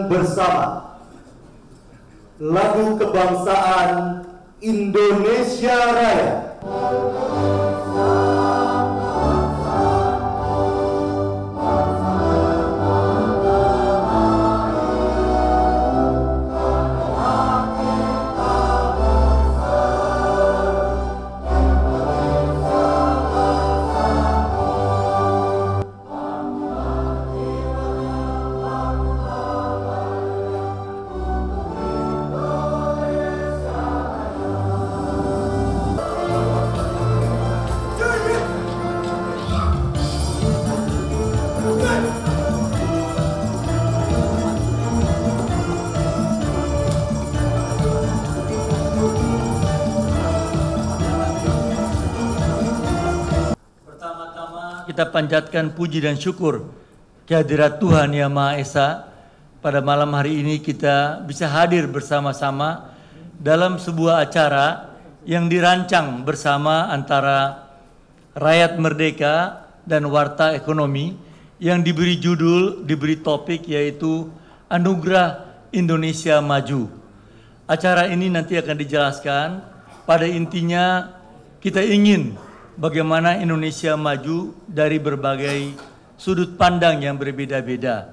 Bersama lagu kebangsaan Indonesia Raya. Kita panjatkan puji dan syukur kehadirat Tuhan Yang Maha Esa. Pada malam hari ini kita bisa hadir bersama-sama dalam sebuah acara yang dirancang bersama antara Rakyat Merdeka dan Warta Ekonomi yang diberi judul, diberi topik yaitu Anugerah Indonesia Maju. Acara ini nanti akan dijelaskan. Pada intinya kita ingin bagaimana Indonesia maju dari berbagai sudut pandang yang berbeda-beda.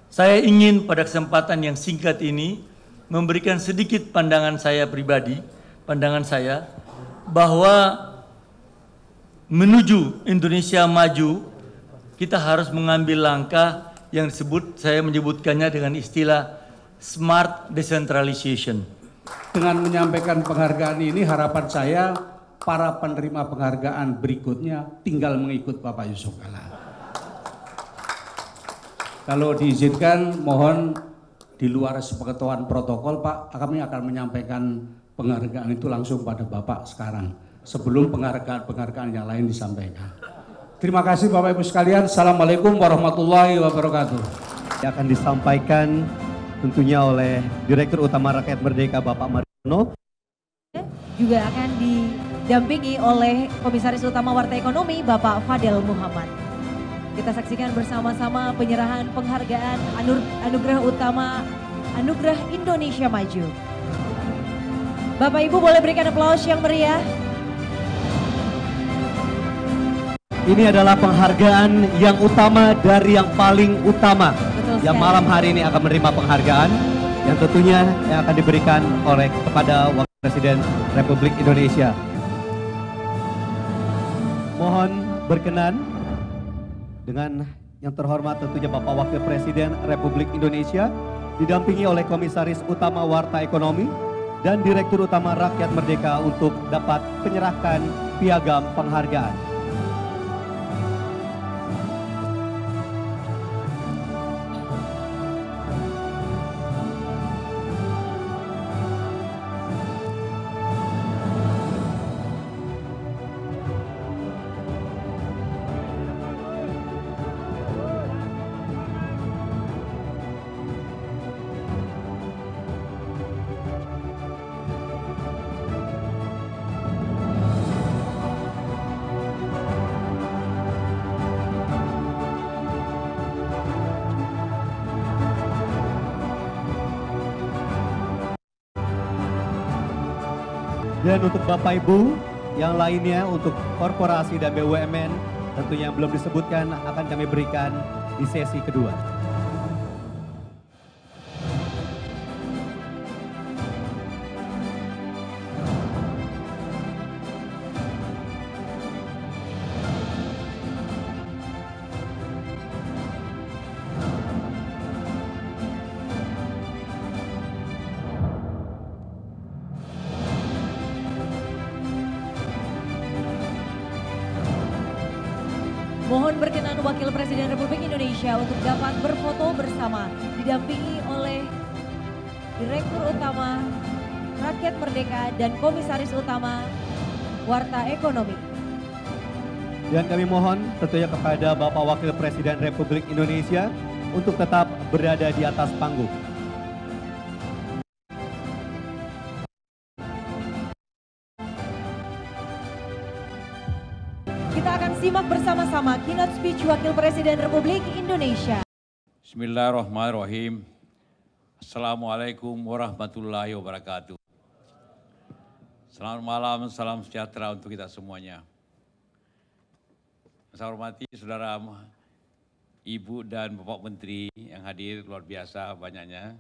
Saya ingin pada kesempatan yang singkat ini memberikan sedikit pandangan saya pribadi, pandangan saya bahwa menuju Indonesia maju kita harus mengambil langkah yang saya menyebutkannya dengan istilah smart decentralization. Dengan menyampaikan penghargaan ini harapan saya para penerima penghargaan berikutnya tinggal mengikut Bapak Yusuf Kalla. Kalau diizinkan, mohon di luar sepengetahuan protokol Pak, kami akan menyampaikan penghargaan itu langsung pada Bapak sekarang, sebelum penghargaan yang lain disampaikan. Terima kasih Bapak Ibu sekalian. Assalamualaikum warahmatullahi wabarakatuh. Yang akan disampaikan tentunya oleh Direktur Utama Rakyat Merdeka Bapak Mariono. Juga akan didampingi oleh Komisaris Utama Warta Ekonomi Bapak Fadel Muhammad. Kita saksikan bersama-sama penyerahan penghargaan Anugerah Utama Anugerah Indonesia Maju. Bapak Ibu boleh berikan aplaus yang meriah. Ini adalah penghargaan yang utama dari yang paling utama. Yang malam hari ini akan menerima penghargaan yang tentunya yang akan diberikan oleh kepada Wakil Presiden Republik Indonesia. Mohon berkenan dengan yang terhormat tentunya Bapak Wakil Presiden Republik Indonesia didampingi oleh Komisaris Utama Warta Ekonomi dan Direktur Utama Rakyat Merdeka untuk dapat menyerahkan piagam penghargaan. Dan untuk Bapak Ibu yang lainnya, untuk korporasi dan BUMN tentunya yang belum disebutkan akan kami berikan di sesi kedua. Mohon berkenan Wakil Presiden Republik Indonesia untuk dapat berfoto bersama didampingi oleh Direktur Utama Rakyat Merdeka dan Komisaris Utama Warta Ekonomi. Dan kami mohon tentunya kepada Bapak Wakil Presiden Republik Indonesia untuk tetap berada di atas panggung. Kita akan simak bersama-sama keynote speech Wakil Presiden Republik Indonesia. Bismillahirrahmanirrahim. Assalamualaikum warahmatullahi wabarakatuh. Selamat malam, salam sejahtera untuk kita semuanya. Saya hormati saudara Ibu dan Bapak Menteri yang hadir, luar biasa banyaknya.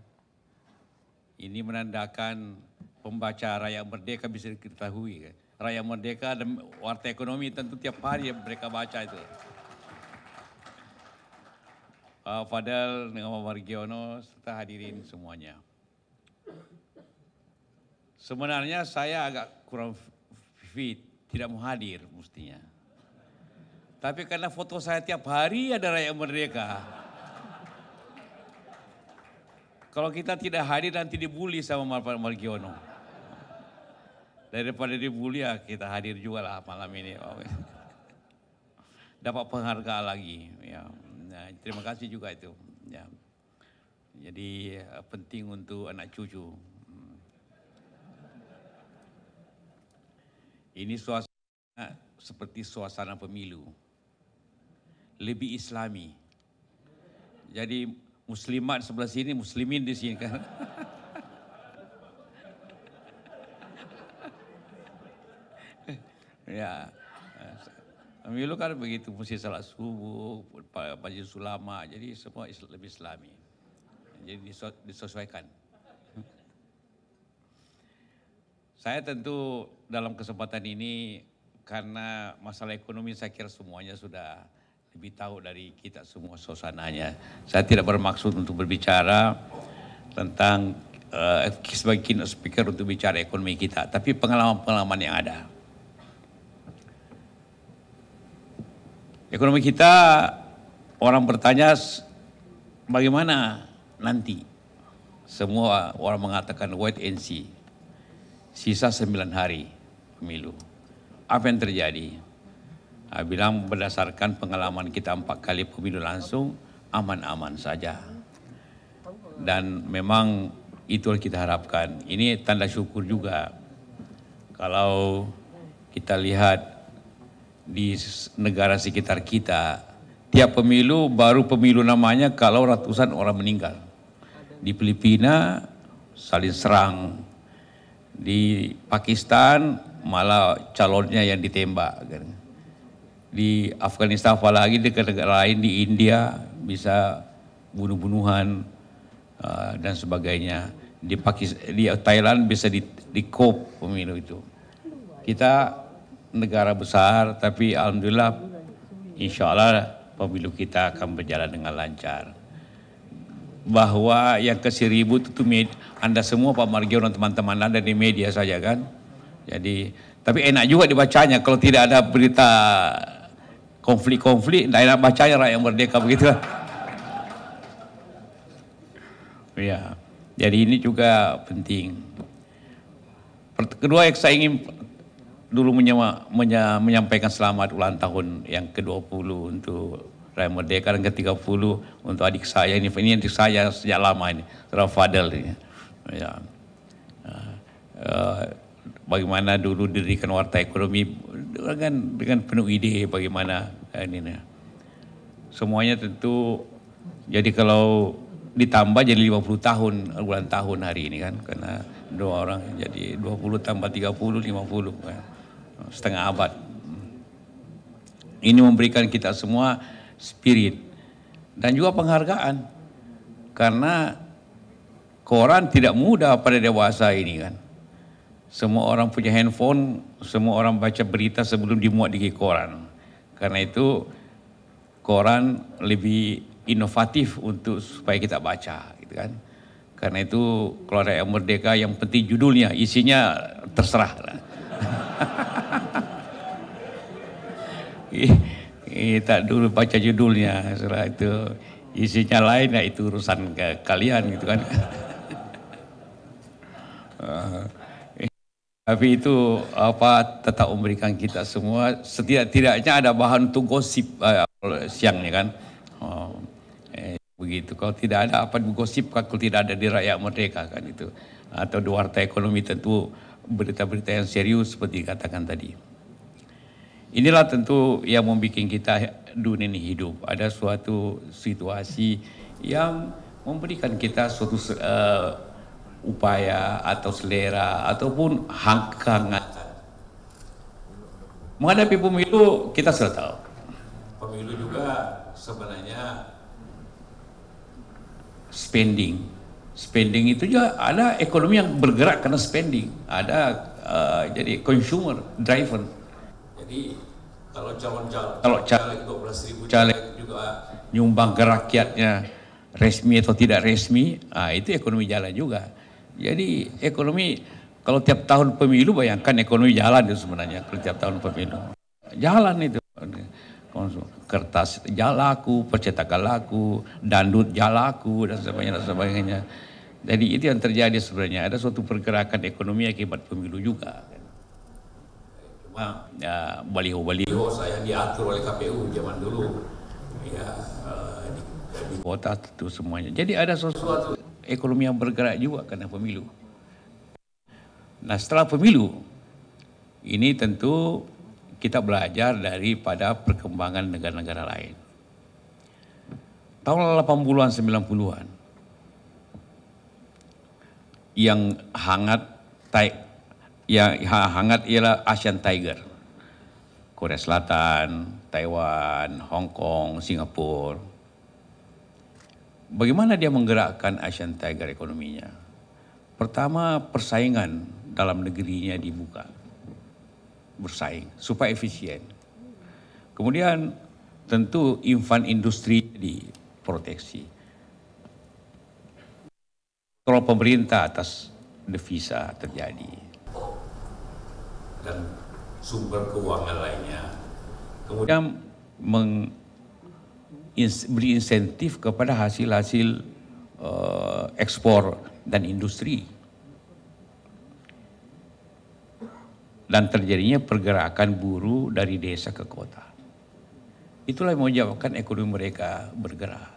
Ini menandakan pembaca Rakyat Merdeka bisa diketahui. Rakyat Merdeka dan Warta Ekonomi tentu tiap hari mereka baca itu. Pak Fadel dengan Pak Margiono serta hadirin semuanya. Sebenarnya saya agak kurang fit, tidak mau hadir mestinya. Tapi karena foto saya tiap hari ada Rakyat Merdeka. Kalau kita tidak hadir nanti dibully sama Pak Margiono. Daripada dibully ya kita hadir juga lah malam ini. Dapat penghargaan lagi. Ya. Nah, terima kasih juga itu. Ya. Jadi penting untuk anak cucu. Ini suasana seperti suasana pemilu. Lebih islami. Jadi muslimat sebelah sini, muslimin di sini kan. Ya. Pemilu kan begitu, mesti salat subuh, baju sulama, jadi semua lebih islami. Jadi disesuaikan. Saya tentu dalam kesempatan ini, karena masalah ekonomi saya kira semuanya sudah lebih tahu dari kita semua suasananya. Saya tidak bermaksud untuk berbicara tentang sebagai keynote speaker untuk bicara ekonomi kita, tapi pengalaman-pengalaman yang ada. Ekonomi kita, orang bertanya bagaimana nanti. Semua orang mengatakan wait and see. Sisa 9 hari pemilu. Apa yang terjadi? Bilang berdasarkan pengalaman kita 4 kali pemilu langsung, aman-aman saja. Dan memang itu yang kita harapkan. Ini tanda syukur juga. Kalau kita lihat di negara sekitar kita, tiap pemilu baru pemilu namanya kalau ratusan orang meninggal. Di Filipina saling serang, di Pakistan malah calonnya yang ditembak. Di Afghanistan apalagi di negara lain, di India bisa bunuh-bunuhan dan sebagainya. Di Thailand bisa di-kop pemilu itu. Kita negara besar, tapi alhamdulillah insya Allah pemilu kita akan berjalan dengan lancar. Bahwa yang ke 1000 itu Anda semua Pak Margiono dan teman-teman Anda di media saja kan. Jadi, tapi enak juga dibacanya kalau tidak ada berita konflik-konflik, tidak enak bacanya Rakyat Merdeka begitu. Ya, jadi ini juga penting. Kedua yang saya ingin dulu menyampaikan selamat ulang tahun yang ke-20 untuk Rakyat Merdeka dan ke-30 untuk adik saya ini adik saya sejak lama ini, Saudara Fadel ini. Ya. Bagaimana dulu didirikan Warta Ekonomi dengan penuh ide bagaimana ini. Semuanya tentu jadi kalau ditambah jadi 50 tahun ulang tahun hari ini kan, karena 2 orang jadi 20 tambah 30 50 kan. Setengah abad. Ini memberikan kita semua spirit dan juga penghargaan karena koran tidak mudah pada dewasa ini kan. Semua orang punya handphone, semua orang baca berita sebelum dimuat di koran. Karena itu koran lebih inovatif untuk supaya kita baca gitu kan. Karena itu kalau Rakyat Merdeka yang penting judulnya, isinya terserah. Kita dulu baca judulnya, setelah itu isinya lain, ya itu urusan kalian gitu kan. Tapi itu tetap memberikan kita semua setidak-tidaknya ada bahan untuk gosip siangnya kan. Begitu, kalau tidak ada apa digosip, kalau tidak ada di Rakyat Merdeka kan itu. Atau di Warta Ekonomi tentu berita-berita yang serius seperti dikatakan tadi. Inilah tentu yang membuat kita dunia ini hidup. Ada suatu situasi yang memberikan kita suatu upaya atau selera ataupun hangatan. Menghadapi pemilu kita sudah tahu. Pemilu juga sebenarnya spending itu juga ada ekonomi yang bergerak karena spending, ada jadi consumer driven. Jadi kalau caleg 12.000 caleg juga nyumbang ke rakyatnya resmi atau tidak resmi, itu ekonomi jalan juga. Jadi ekonomi kalau tiap tahun pemilu, bayangkan ekonomi jalan itu sebenarnya kalau tiap tahun pemilu jalan itu. Kertas laku, percetakan laku, dandut laku dan sebagainya. Jadi itu yang terjadi sebenarnya. Ada suatu pergerakan ekonomi akibat pemilu juga. Cuma ya, baliho-baliho saya diatur oleh KPU zaman dulu. Ya, di kota itu semuanya. Jadi ada sesuatu ekonomi yang bergerak juga karena pemilu. Nah setelah pemilu ini tentu kita belajar daripada perkembangan negara-negara lain. Tahun 80-an, 90-an, yang hangat ialah Asian Tiger. Korea Selatan, Taiwan, Hong Kong, Singapura. Bagaimana dia menggerakkan Asian Tiger ekonominya? Pertama, persaingan dalam negerinya dibuka. Bersaing supaya efisien. Kemudian tentu infan industri diproteksi. Kontrol pemerintah atas devisa terjadi dan sumber keuangan lainnya. Kemudian beri insentif kepada hasil-hasil ekspor dan industri. Dan terjadinya pergerakan buruh dari desa ke kota. Itulah yang menyebabkan ekonomi mereka bergerak.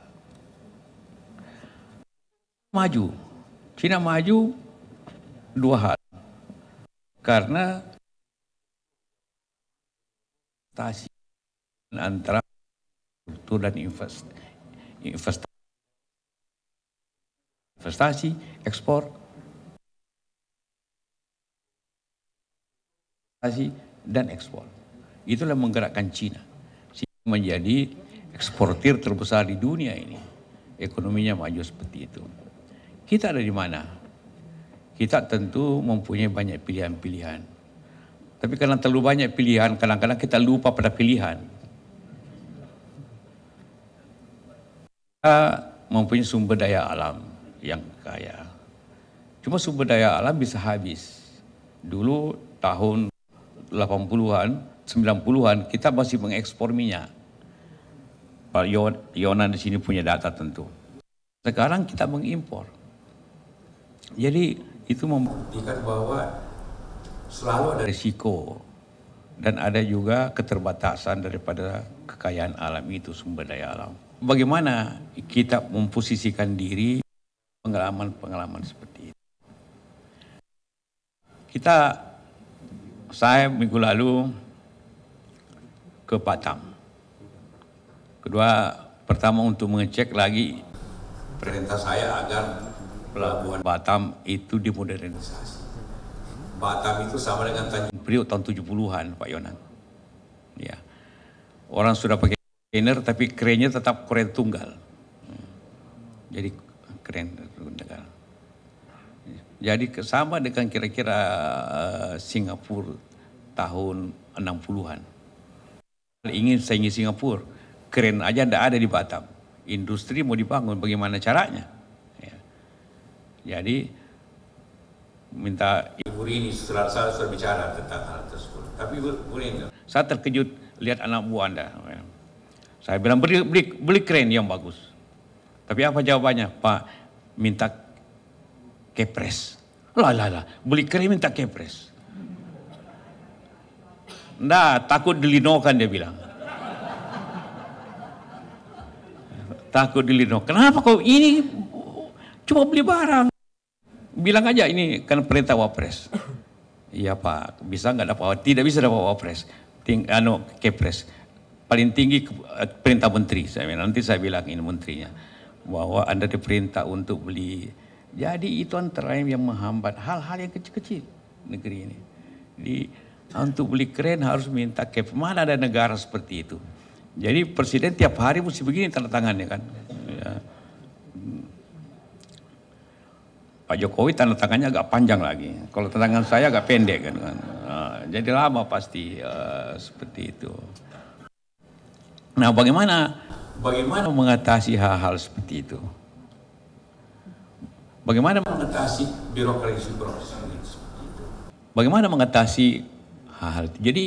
Maju. Cina maju dua hal. Karena investasi antara struktur dan investasi, ekspor, dan ekspor. Itulah menggerakkan Cina. Cina menjadi eksportir terbesar di dunia ini. Ekonominya maju seperti itu. Kita ada di mana? Kita tentu mempunyai banyak pilihan-pilihan. Tapi karena terlalu banyak pilihan, kadang-kadang kita lupa pada pilihan. Kita mempunyai sumber daya alam yang kaya. Cuma sumber daya alam bisa habis. Dulu tahun 80-an, 90-an kita masih mengekspor minyak. Pak Yonan di sini punya data tentu. Sekarang kita mengimpor. Jadi itu membuktikan bahwa selalu ada risiko dan ada juga keterbatasan daripada kekayaan alam itu, sumber daya alam. Bagaimana kita memposisikan diri pengalaman-pengalaman seperti itu? Saya minggu lalu ke Batam. Pertama untuk mengecek lagi perintah saya agar pelabuhan Batam itu dimodernisasi. Batam itu sama dengan Tanjung Priok tahun 70-an, Pak Yonan. Ya. Orang sudah pakai kontainer tapi kerennya tetap kren tunggal. Jadi keren tunggal. Jadi sama dengan kira-kira Singapura tahun 60-an. Ingin saingi Singapura, keren aja tidak ada di Batam. Industri mau dibangun, bagaimana caranya? Ya. Jadi minta Ibu Rini, saya sudah bicara tentang hal tersebut. Tapi Bu Rini, saya terkejut lihat anak buah Anda. Saya bilang beli keren yang bagus. Tapi apa jawabannya? Pak, minta kepres. Lah, beli keren minta kepres. Nah, takut dilinokan dia bilang. takut dilindungi. Kenapa kau ini cuma beli barang? Bilang aja ini kan perintah Wapres. Iya Pak, bisa nggak dapat? Tidak bisa dapat Wapres. Kepres. Paling tinggi perintah menteri. Nanti saya bilang ini menterinya bahwa Anda diperintah untuk beli. Jadi itu antara lain yang menghambat hal-hal yang kecil-kecil negeri ini. Untuk beli keren harus minta Kepres. Mana ada negara seperti itu? Jadi presiden tiap hari mesti begini tanda tangannya kan. Ya. Pak Jokowi tanda tangannya agak panjang lagi. Kalau tanda tangan saya agak pendek kan. Jadi lama pasti seperti itu. Nah, bagaimana mengatasi hal-hal seperti itu? Bagaimana mengatasi birokrasi seperti itu? Bagaimana mengatasi hal-hal itu? Jadi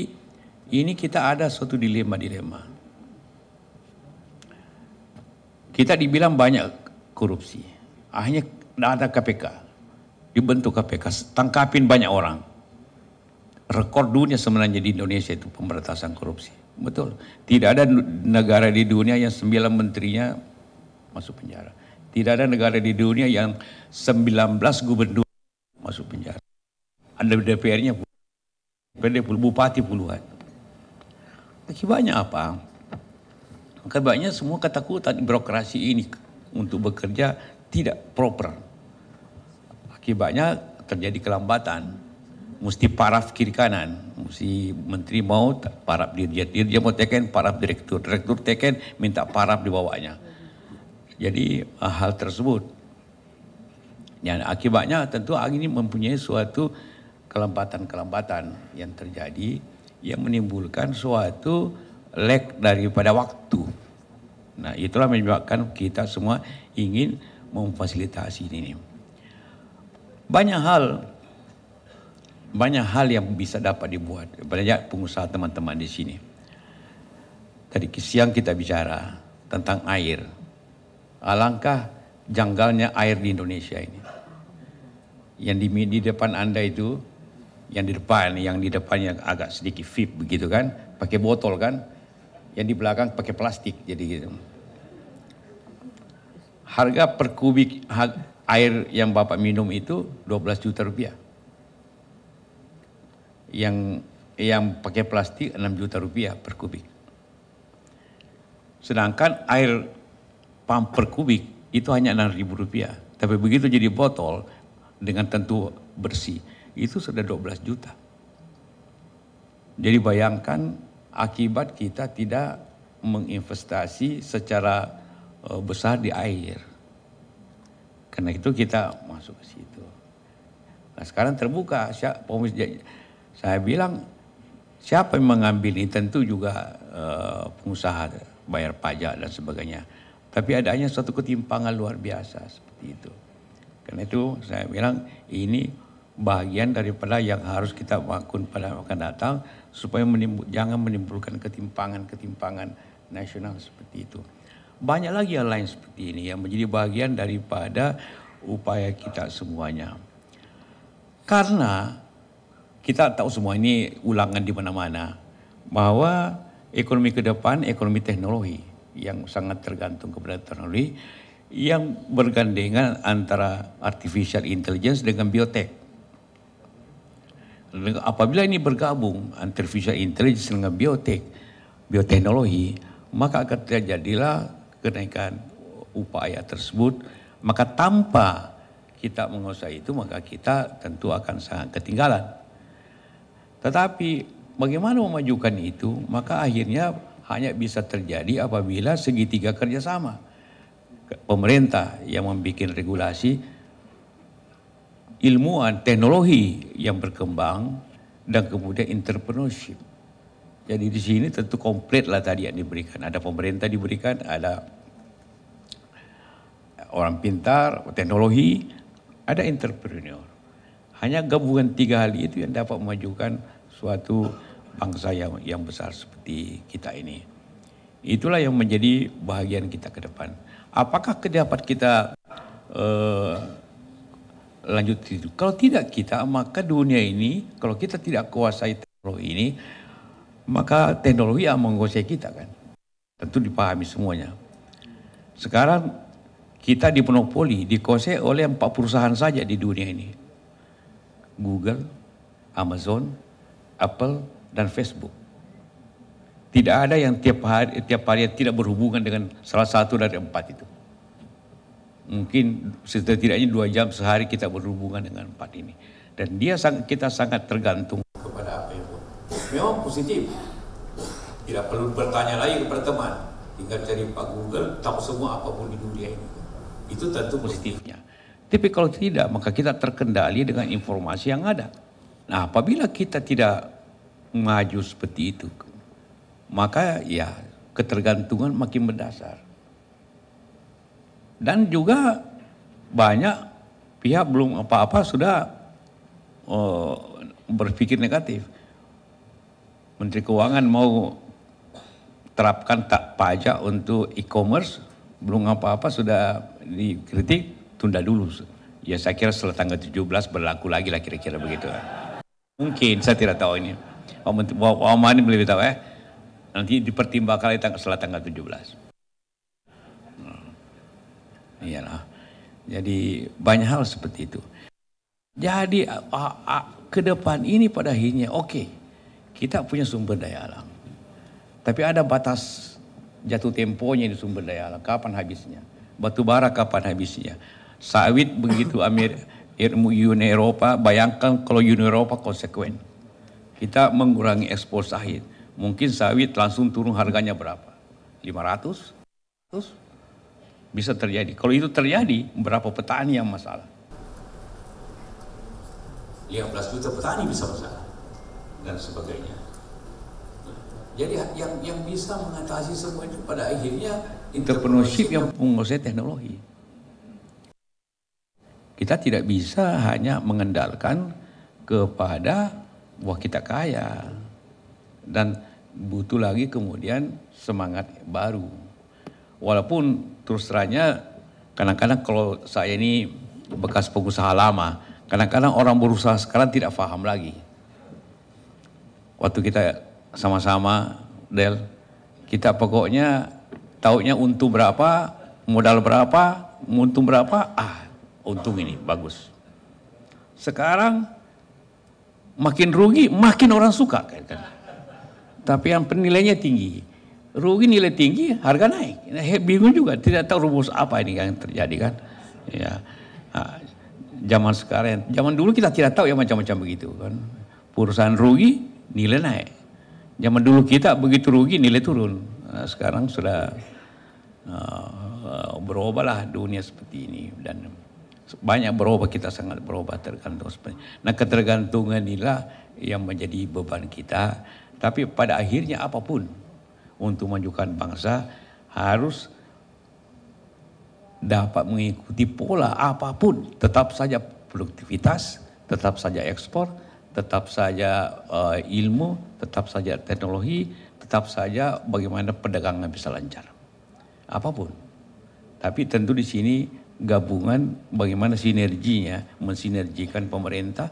ini kita ada suatu dilema. Kita dibilang banyak korupsi. Akhirnya ada KPK. Dibentuk KPK, tangkapin banyak orang. Rekor dunia sebenarnya di Indonesia itu pemberantasan korupsi. Betul. Tidak ada negara di dunia yang 9 menterinya masuk penjara. Tidak ada negara di dunia yang 19 gubernur masuk penjara. Ada DPR-nya, bupati puluhan. Akibatnya apa? Akibatnya semua ketakutan birokrasi ini untuk bekerja tidak proper. Akibatnya terjadi kelambatan. Mesti paraf kiri kanan, mesti menteri mau paraf dirjen mau teken paraf direktur teken minta paraf di bawahnya. Jadi hal tersebut, dan akibatnya tentu ini mempunyai suatu kelambatan yang terjadi yang menimbulkan suatu lag daripada waktu. Nah itulah menyebabkan kita semua ingin memfasilitasi ini. Banyak hal yang bisa dapat dibuat. Banyak pengusaha teman-teman di sini. Tadi siang kita bicara tentang air. Alangkah janggalnya air di Indonesia ini. Yang di depan Anda itu, yang di depannya agak sedikit VIP begitu kan, pakai botol kan. Yang di belakang pakai plastik jadi gitu. Harga per kubik air yang Bapak minum itu 12 juta rupiah. Yang pakai plastik 6 juta rupiah per kubik. Sedangkan air pump per kubik itu hanya 6.000 rupiah. Tapi begitu jadi botol dengan tentu bersih, itu sudah 12 juta. Jadi bayangkan akibat kita tidak menginvestasi secara besar di air. Karena itu kita masuk ke situ. Nah sekarang terbuka. Saya bilang siapa yang mengambil ini tentu juga pengusaha bayar pajak dan sebagainya. Tapi adanya suatu ketimpangan luar biasa seperti itu. Karena itu saya bilang ini bagian daripada yang harus kita lakukan pada akan datang supaya jangan menimbulkan ketimpangan nasional seperti itu. Banyak lagi hal lain seperti ini yang menjadi bagian daripada upaya kita semuanya. Karena kita tahu semua ini ulangan di mana-mana bahwa ekonomi ke depan ekonomi teknologi yang sangat tergantung kepada teknologi yang bergandengan antara artificial intelligence dengan biotek. Apabila ini bergabung artificial intelligence dengan bioteknologi, maka akan terjadilah kenaikan upaya tersebut. Maka tanpa kita menguasai itu, maka kita tentu akan sangat ketinggalan. Tetapi bagaimana memajukan itu? Maka akhirnya hanya bisa terjadi apabila segitiga kerjasama. Pemerintah yang membuat regulasi, ilmuwan, teknologi yang berkembang, dan kemudian entrepreneurship. Jadi di sini tentu komplit lah tadi yang diberikan. Ada pemerintah diberikan, ada orang pintar, teknologi, ada entrepreneur. Hanya gabungan 3 hal itu yang dapat memajukan suatu bangsa yang besar seperti kita ini. Itulah yang menjadi bahagian kita ke depan. Apakah dapat kita lanjut itu? Kalau tidak kita, maka dunia ini, kalau kita tidak kuasai teknologi ini, maka teknologi yang menguasai kita kan. Tentu dipahami semuanya. Sekarang kita dimonopoli, dikuasai oleh 4 perusahaan saja di dunia ini. Google, Amazon, Apple, dan Facebook. Tidak ada yang tiap hari tidak berhubungan dengan salah satu dari 4 itu. Mungkin setidaknya 2 jam sehari kita berhubungan dengan 4 ini. Dan kita sangat tergantung kepada apa itu. Memang positif. Tidak perlu bertanya lagi kepada teman. Tinggal cari Pak Google, tahu semua apapun di dunia ini. Itu tentu positifnya. Tapi kalau tidak, maka kita terkendali dengan informasi yang ada. Nah, apabila kita tidak maju seperti itu, maka ya ketergantungan makin mendasar. Dan juga banyak pihak belum apa-apa sudah berpikir negatif. Menteri Keuangan mau terapkan pajak untuk e-commerce, belum apa-apa sudah dikritik, tunda dulu. Ya saya kira setelah tanggal 17 berlaku lagi lah kira-kira begitu. Mungkin, saya tidak tahu ini. Pak Mani lebih tahu nanti dipertimbangkan setelah tanggal 17. Iyalah. Jadi banyak hal seperti itu. Jadi ke depan ini pada akhirnya kita punya sumber daya alam. Tapi ada batas jatuh temponya di sumber daya alam. Kapan habisnya? Batu bara kapan habisnya? Sawit begitu Uni Eropa, bayangkan kalau Uni Eropa konsekuen. Kita mengurangi ekspor sawit. Mungkin sawit langsung turun harganya berapa? 500? Bisa terjadi. Kalau itu terjadi, berapa petani yang masalah? 15 juta petani bisa masalah. Dan sebagainya. Jadi yang bisa mengatasi semua itu pada akhirnya entrepreneurship yang menguasai teknologi. Kita tidak bisa hanya mengandalkan kepada wah kita kaya. Dan butuh lagi kemudian semangat baru. Walaupun terus terangnya kadang-kadang kalau saya ini bekas pengusaha lama, kadang-kadang orang berusaha sekarang tidak paham lagi. Waktu kita sama-sama, Del, kita pokoknya taunya untung berapa, modal berapa, untung berapa, untung ini bagus. Sekarang makin rugi, makin orang suka kan. Tapi yang penilainya tinggi. Rugi nilai tinggi, harga naik. Bingung juga, tidak tahu rumus apa ini yang terjadi kan. Ya. Zaman sekarang, zaman dulu kita tidak tahu ya macam-macam begitu kan. Perusahaan rugi, nilai naik. Zaman dulu kita begitu rugi, nilai turun. Sekarang sudah berubahlah dunia seperti ini. Dan banyak berubah, kita sangat berubah tergantung seperti. Nah ketergantungan inilah yang menjadi beban kita. Tapi pada akhirnya apapun, untuk memajukan bangsa harus dapat mengikuti pola apapun, tetap saja produktivitas, tetap saja ekspor, tetap saja ilmu, tetap saja teknologi, tetap saja bagaimana perdagangan bisa lancar. Apapun. Tapi tentu di sini gabungan bagaimana sinerginya, mensinergikan pemerintah,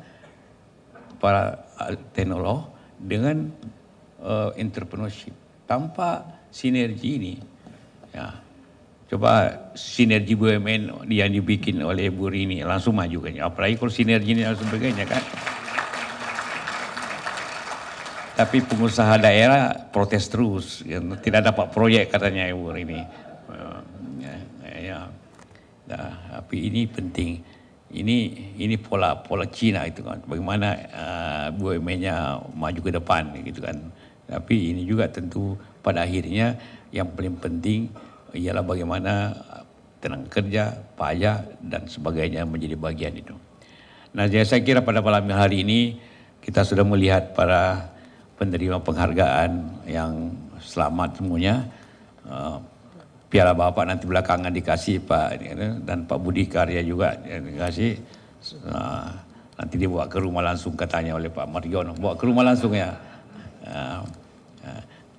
para teknolog dengan entrepreneurship. Tanpa sinergi ini, ya, coba sinergi BUMN yang dibikin oleh Bu Rini langsung maju kan. Apalagi kalau sinergi ini langsung sebagainya kan. Tapi pengusaha daerah protes terus, ya, tidak dapat proyek katanya Bu Rini. Tapi ini penting. Ini pola Cina itu kan. Bagaimana BUMN-nya maju ke depan gitu kan. Tapi ini juga tentu pada akhirnya yang paling penting ialah bagaimana tenaga kerja, pajak dan sebagainya menjadi bagian itu. Nah, saya kira pada malam hari ini kita sudah melihat para penerima penghargaan yang selamat semuanya. Piala Bapak nanti belakangan dikasih Pak dan Pak Budi Karya juga dikasih. Nanti dibawa ke rumah langsung katanya oleh Pak Margiono. Bawa ke rumah langsung ya.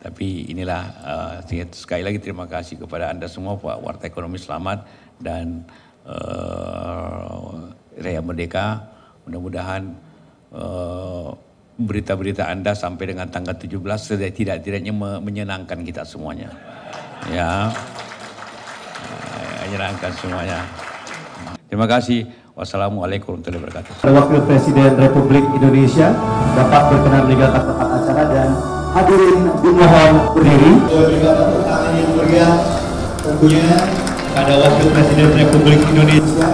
Tapi inilah sekali lagi terima kasih kepada Anda semua Pak Warta Ekonomi Selamat dan Raya Merdeka. Mudah-mudahan berita-berita Anda sampai dengan tanggal 17 tidak-tidaknya menyenangkan kita semuanya. Ya. menyenangkan semuanya. Terima kasih. Wassalamualaikum warahmatullahi wabarakatuh. Wakil Presiden Republik Indonesia, Bapak berkenan meninggalkan tempat acara dan hadirin dimohon berdiri. Berikan tepuk tangan yang meriah tentunya pada Wakil Presiden Republik Indonesia.